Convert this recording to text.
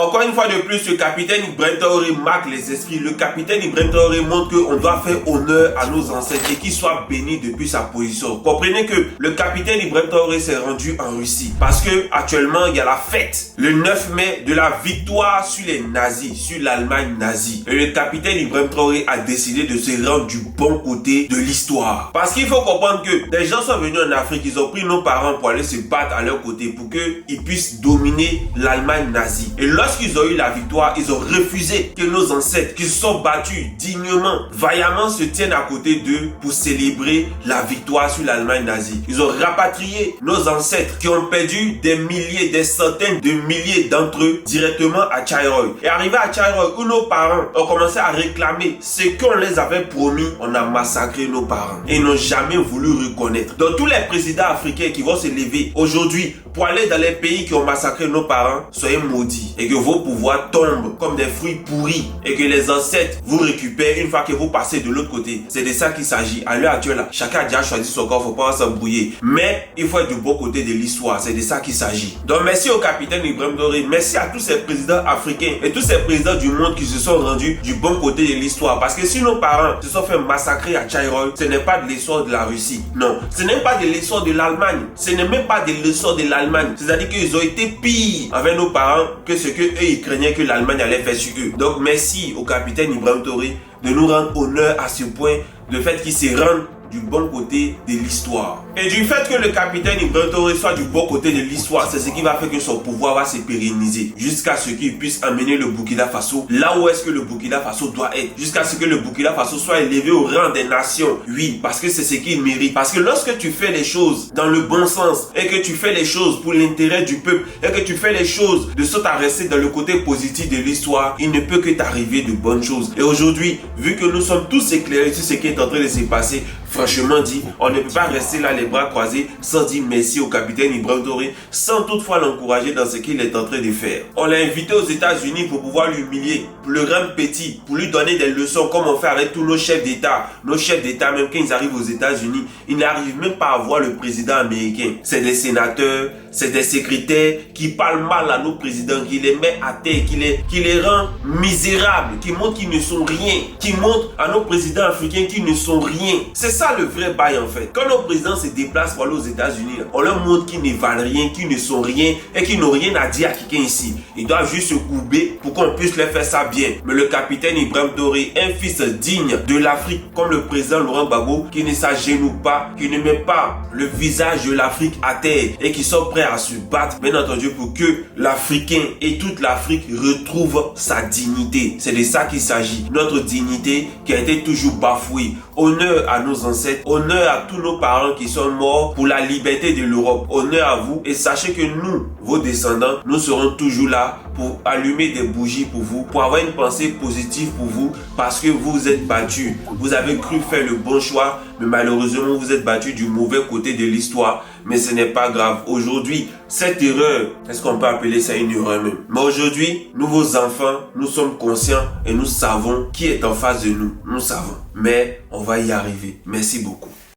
Encore une fois de plus, le capitaine Ibrahim Traoré marque les esprits. Le capitaine Ibrahim Traoré montre qu'on doit faire honneur à nos ancêtres et qu'il soit béni depuis sa position. Comprenez que le capitaine Ibrahim Traoré s'est rendu en Russie parce que actuellement il y a la fête le 9 mai de la victoire sur les nazis, sur l'Allemagne nazie. Et le capitaine Ibrahim Traoré a décidé de se rendre du bon côté de l'histoire. Parce qu'il faut comprendre que des gens sont venus en Afrique, ils ont pris nos parents pour aller se battre à leur côté pour qu'ils puissent dominer l'Allemagne nazie. Et lorsqu'ils ont eu la victoire, ils ont refusé que nos ancêtres qui se sont battus dignement, vaillamment se tiennent à côté d'eux pour célébrer la victoire sur l'Allemagne nazie. Ils ont rapatrié nos ancêtres qui ont perdu des milliers, des centaines de milliers d'entre eux directement à Chaïroy. Et arrivé à Chaïroy où nos parents ont commencé à réclamer ce qu'on les avait promis, on a massacré nos parents. Et ils n'ont jamais voulu reconnaître. Donc tous les présidents africains qui vont se lever aujourd'hui pour aller dans les pays qui ont massacré nos parents, soyez maudits. Et que vos pouvoirs tombent comme des fruits pourris. Et que les ancêtres vous récupèrent une fois que vous passez de l'autre côté. C'est de ça qu'il s'agit. À l'heure actuelle, chacun a déjà choisi son corps, faut pas s'embrouiller. Mais il faut être du bon côté de l'histoire. C'est de ça qu'il s'agit. Donc merci au capitaine Ibrahim Traoré. Merci à tous ces présidents africains et tous ces présidents du monde qui se sont rendus du bon côté de l'histoire. Parce que si nos parents se sont fait massacrer à Chaïroy, ce n'est pas de l'histoire de la Russie. Non. Ce n'est pas de l'histoire de l'Allemagne. Ce n'est même pas de l'histoire de l'Allemagne. C'est-à-dire qu'ils ont été pires avec nos parents que ce que eux ils craignaient que l'Allemagne allait faire sur eux. Donc merci au capitaine Ibrahim Traoré de nous rendre honneur à ce point, le fait qu'il se rende du bon côté de l'histoire. Et du fait que le capitaine Ibrahim Traoré soit du bon côté de l'histoire, c'est ce qui va faire que son pouvoir va se pérenniser jusqu'à ce qu'il puisse amener le Burkina Faso là où est-ce que le Burkina Faso doit être, jusqu'à ce que le Burkina Faso soit élevé au rang des nations. Oui, parce que c'est ce qu'il mérite. Parce que lorsque tu fais les choses dans le bon sens et que tu fais les choses pour l'intérêt du peuple et que tu fais les choses de sorte à rester dans le côté positif de l'histoire, il ne peut que t'arriver de bonnes choses. Et aujourd'hui, vu que nous sommes tous éclairés sur ce qui est en train de se passer, franchement dit, on ne peut pas rester là les bras croisés sans dire merci au capitaine Ibrahim Traoré, sans toutefois l'encourager dans ce qu'il est en train de faire. On l'a invité aux États-Unis pour pouvoir l'humilier, pour le rendre petit, pour lui donner des leçons comme on fait avec tous nos chefs d'État. Nos chefs d'État, même quand ils arrivent aux États-Unis, ils n'arrivent même pas à voir le président américain. C'est des sénateurs, c'est des secrétaires qui parlent mal à nos présidents, qui les met à terre, qui les rend misérables, qui montrent qu'ils ne sont rien, qui montrent à nos présidents africains qu'ils ne sont rien. C'est ça le vrai bail en fait. Quand nos présidents se déplacent pour aller aux États-Unis, on leur montre qu'ils ne valent rien, qu'ils ne sont rien et qu'ils n'ont rien à dire à quelqu'un ici. Ils doivent juste se courber pour qu'on puisse leur faire ça bien. Mais le capitaine Ibrahim Traoré, un fils digne de l'Afrique, comme le président Laurent Gbagbo, qui ne s'agenouille pas, qui ne met pas le visage de l'Afrique à terre et qui sont prêts à se battre, bien entendu, pour que l'Africain et toute l'Afrique retrouvent sa dignité. C'est de ça qu'il s'agit. Notre dignité qui a été toujours bafouée. Honneur à nos ancêtres, honneur à tous nos parents qui sont morts pour la liberté de l'Europe. Honneur à vous et sachez que nous, vos descendants, nous serons toujours là pour allumer des bougies pour vous, pour avoir une pensée positive pour vous parce que vous vous êtes battus. Vous avez cru faire le bon choix, mais malheureusement vous êtes battus du mauvais côté de l'histoire. Mais ce n'est pas grave. Aujourd'hui, cette erreur, est-ce qu'on peut appeler ça une erreur même? Mais aujourd'hui, nous vos enfants, nous sommes conscients et nous savons qui est en face de nous. Nous savons. Mais on va y arriver. Merci beaucoup.